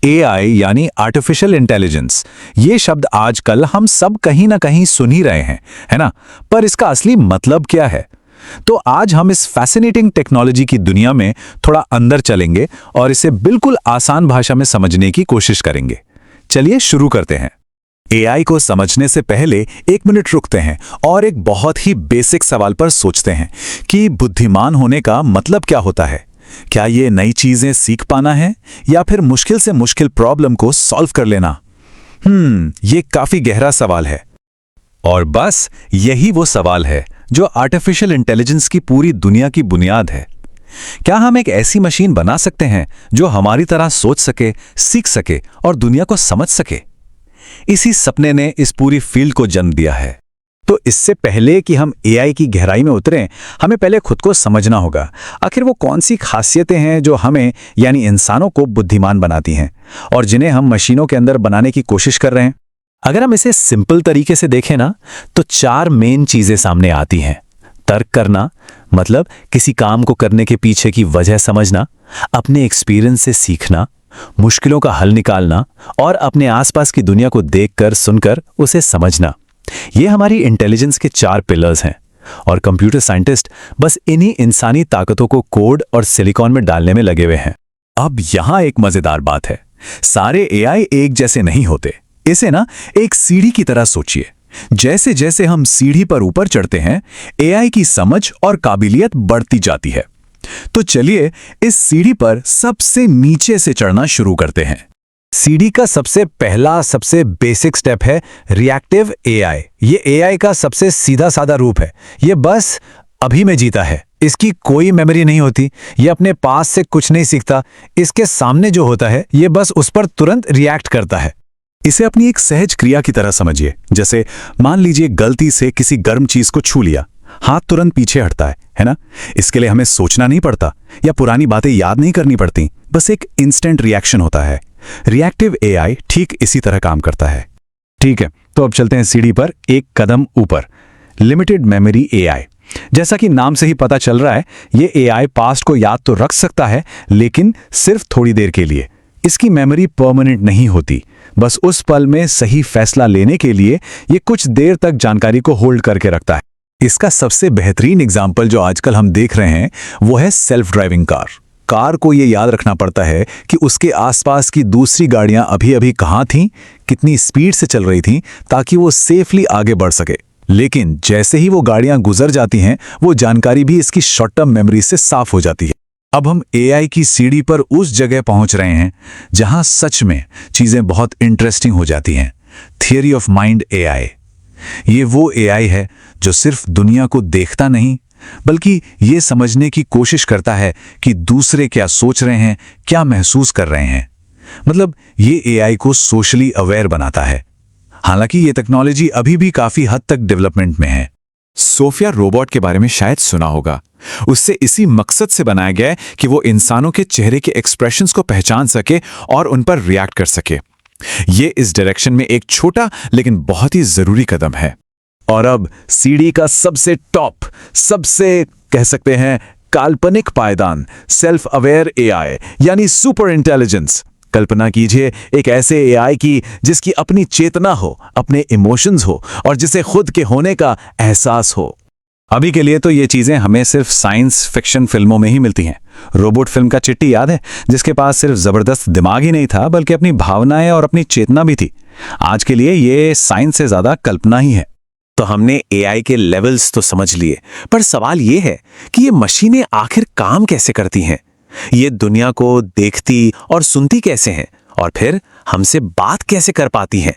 AI यानी artificial intelligence, ये शब्द आजकल हम सब कहीं ना कहीं सुन ही रहे हैं, है ना? पर इसका असली मतलब क्या है? तो आज हम इस फैसिनेटिंग टेक्नोलॉजी की दुनिया में थोड़ा अंदर चलेंगे और इसे बिल्कुल आसान भाषा में समझने की कोशिश करेंगे। चलिए शुरू करते हैं। एआई को समझने से पहले 1 मिनट रुकते हैं और एक बहुत ही बेसिक सवाल पर सोचते हैं कि बुद्धिमान होने का मतलब क्या होता है। क्या ये नई चीजें सीख पाना है या फिर मुश्किल से मुश्किल प्रॉब्लम को सॉल्व कर लेना? ये काफी गहरा सवाल है। और बस यही वो सवाल है जो आर्टिफिशियल इंटेलिजेंस की पूरी दुनिया की बुनियाद है। क्या हम एक ऐसी मशीन बना सकते हैं जो हमारी तरह सोच सके, सीख सके और दुनिया को समझ सके? इसी सपने ने इस पूरी फील्ड को जन्म दिया है। तो इससे पहले कि हम एआई की गहराई में उतरें, हमें पहले खुद को समझना होगा। आखिर वो कौन सी खासियतें हैं जो हमें यानी इंसानों को बुद्धिमान बनाती हैं और जिन्हें हम मशीनों के अंदर बनाने की कोशिश कर रहे हैं? अगर हम इसे सिंपल तरीके से देखें ना, तो 4 मेन चीजें सामने आती हैं। तर्क करना, मतलब किसी काम को करने के पीछे की वजह समझना, अपने एक्सपीरियंस से सीखना, मुश्किलों का हल निकालना और अपने आसपास की दुनिया को देखकर सुनकर उसे समझना। ये हमारी इंटेलिजेंस के 4 पिलर्स हैं और कंप्यूटर साइंटिस्ट बस इन्हीं इंसानी ताकतों को कोड और सिलिकॉन में डालने में लगे हुए हैं। अब यहां एक मजेदार बात है, सारे एआई एक जैसे नहीं होते। इसे ना एक सीढ़ी की तरह सोचिए। जैसे जैसे हम सीढ़ी पर ऊपर चढ़ते हैं, एआई की समझ और काबिलियत बढ़ती जाती है। तो चलिए इस सीढ़ी पर सबसे नीचे से चढ़ना शुरू करते हैं। सीढ़ी का सबसे पहला, सबसे बेसिक स्टेप है रिएक्टिव एआई। ये एआई का सबसे सीधा साधा रूप है। ये बस अभी में जीता है। इसकी कोई मेमोरी नहीं होती, ये अपने पास से कुछ नहीं सीखता। इसके सामने जो होता है, ये बस उस पर तुरंत रिएक्ट करता है। इसे अपनी एक सहज क्रिया की तरह समझिए। जैसे मान लीजिए गलती से किसी गर्म चीज को छू लिया, हाथ तुरंत पीछे हटता है ना? इसके लिए हमें सोचना नहीं पड़ता या पुरानी बातें याद नहीं करनी पड़ती, बस एक इंस्टेंट रिएक्शन होता है। रिएक्टिव एआई ठीक इसी तरह काम करता है। ठीक है, तो अब चलते हैं सीढ़ी पर एक कदम ऊपर, लिमिटेड मेमोरी एआई। जैसा कि नाम से ही पता चल रहा है, ये एआई पास्ट को याद तो रख सकता है, लेकिन सिर्फ थोड़ी देर के लिए। इसकी मेमोरी परमानेंट नहीं होती, बस उस पल में सही फैसला लेने के लिए ये कुछ देर तक जानकारी को होल्ड करके रखता है। इसका सबसे बेहतरीन एग्जाम्पल जो आजकल हम देख रहे हैं वो है सेल्फ ड्राइविंग कार। कार को ये याद रखना पड़ता है कि उसके आसपास की दूसरी गाड़ियां अभी अभी कहाँ थीं, कितनी स्पीड से चल रही थीं, ताकि वो सेफली आगे बढ़ सके। लेकिन जैसे ही वो गाड़ियां गुजर जाती हैं, वो जानकारी भी इसकी शॉर्ट टर्म मेमोरी से साफ हो जाती है। अब हम एआई की सीढ़ी पर उस जगह पहुंच रहे हैं जहां सच में चीजें बहुत इंटरेस्टिंग हो जाती हैं। Theory of mind AI. ये वो एआई है जो सिर्फ दुनिया को देखता नहीं, बल्कि ये समझने की कोशिश करता है कि दूसरे क्या सोच रहे हैं, क्या महसूस कर रहे हैं। मतलब ये एआई को सोशली अवेयर बनाता है। हालांकि ये टेक्नोलॉजी अभी भी काफी हद तक डेवलपमेंट में है। सोफिया रोबोट के बारे में शायद सुना होगा। उससे इसी मकसद से बनाया गया है कि वो इंसानों के चेहरे के एक्सप्रेशंस को पहचान सके और उन पर रिएक्ट कर सके। ये इस डायरेक्शन में एक छोटा लेकिन बहुत ही जरूरी कदम है। और अब सीढ़ी का सबसे टॉप, सबसे कह सकते हैं काल्पनिक पायदान, सेल्फ अवेयर एआई यानी सुपर इंटेलिजेंस। कल्पना कीजिए एक ऐसे एआई की जिसकी अपनी चेतना हो, अपने इमोशंस हो और जिसे खुद के होने का एहसास हो। अभी के लिए तो ये चीजें हमें सिर्फ साइंस फिक्शन फिल्मों में ही मिलती हैं। रोबोट फिल्म का चिट्टी याद है, जिसके पास सिर्फ जबरदस्त दिमाग ही नहीं था, बल्कि अपनी भावनाएं और अपनी चेतना भी थी। आज के लिए ये साइंस से ज्यादा कल्पना ही है। तो हमने एआई के लेवल्स तो समझ लिए, पर सवाल ये है कि ये मशीनें आखिर काम कैसे करती हैं? ये दुनिया को देखती और सुनती कैसे हैं? और फिर हमसे बात कैसे कर पाती हैं?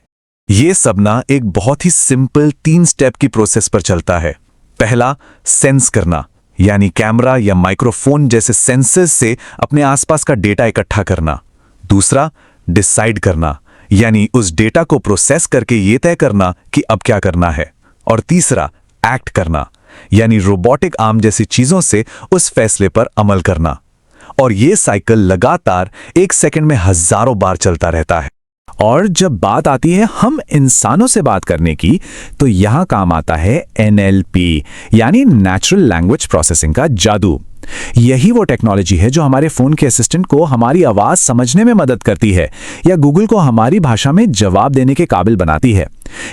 ये सब ना एक बहुत ही सिंपल 3 स्टेप की प्रोसेस पर चलता है। पहला, सेंस करना, यानी कैमरा या माइक्रोफोन जैसे सेंसर्स से अपने आसपास का डेटा इकट्ठा करना। दूसरा, डिसाइड करना, यानी उस डेटा को प्रोसेस करके ये तय करना कि अब क्या करना है। और तीसरा, एक्ट करना, यानी रोबोटिक आर्म जैसी चीजों से उस फैसले पर अमल करना। और ये साइकिल लगातार 1 सेकंड में हजारों बार चलता रहता है। और जब बात आती है हम इंसानों से बात करने की, तो यहां काम आता है NLP यानी नेचुरल लैंग्वेज प्रोसेसिंग का जादू। यही वो टेक्नोलॉजी है जो हमारे फोन के असिस्टेंट को हमारी आवाज समझने में मदद करती है या गूगल को हमारी भाषा में जवाब देने के काबिल बनाती है।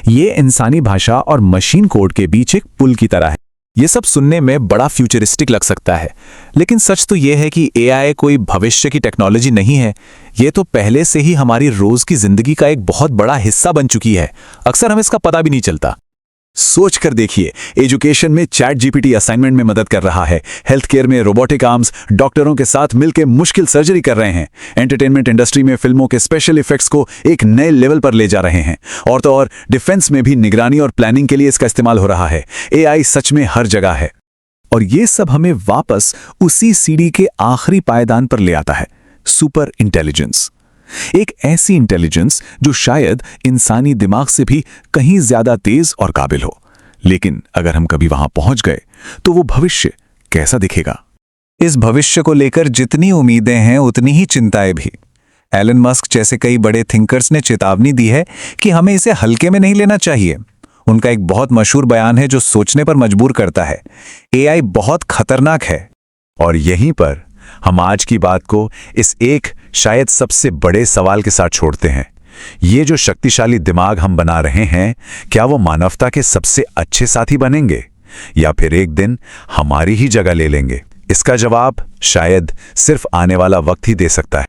ये इंसानी भाषा और मशीन कोड के बीच एक पुल की तरह है। ये सब सुनने में बड़ा फ्यूचरिस्टिक लग सकता है, लेकिन सच तो ये है कि AI कोई भविष्य की टेक्नोलॉजी नहीं है। ये तो पहले से ही हमारी रोज की जिंदगी का एक बहुत बड़ा हिस्सा बन चुकी है। अक्सर हमें इसका पता भी नहीं चलता। सोच कर देखिए, एजुकेशन में चैट GPT असाइनमेंट में मदद कर रहा है, हेल्थ केयर में रोबोटिक आर्म्स डॉक्टरों के साथ मिलकर मुश्किल सर्जरी कर रहे हैं, एंटरटेनमेंट इंडस्ट्री में फिल्मों के स्पेशल इफेक्ट्स को एक नए लेवल पर ले जा रहे हैं, और तो और डिफेंस में भी निगरानी और प्लानिंग के लिए इसका इस्तेमाल हो रहा है। AI सच में हर जगह है। और ये सब हमें वापस उसी सीढ़ी के आखिरी पायदान पर ले आता है, सुपर इंटेलिजेंस। एक ऐसी इंटेलिजेंस जो शायद इंसानी दिमाग से भी कहीं ज्यादा तेज और काबिल हो। लेकिन अगर हम कभी वहां पहुंच गए तो वो भविष्य कैसा दिखेगा? इस भविष्य को लेकर जितनी उम्मीदें हैं उतनी ही चिंताएं भी। एलन मस्क जैसे कई बड़े थिंकर्स ने चेतावनी दी है कि हमें इसे हल्के में नहीं लेना चाहिए। उनका एक बहुत मशहूर बयान है जो सोचने पर मजबूर करता है, AI बहुत खतरनाक है। और यहीं पर हम आज की बात को इस एक शायद सबसे बड़े सवाल के साथ छोड़ते हैं। ये जो शक्तिशाली दिमाग हम बना रहे हैं, क्या वो मानवता के सबसे अच्छे साथी बनेंगे या फिर एक दिन हमारी ही जगह ले लेंगे? इसका जवाब शायद सिर्फ आने वाला वक्त ही दे सकता है।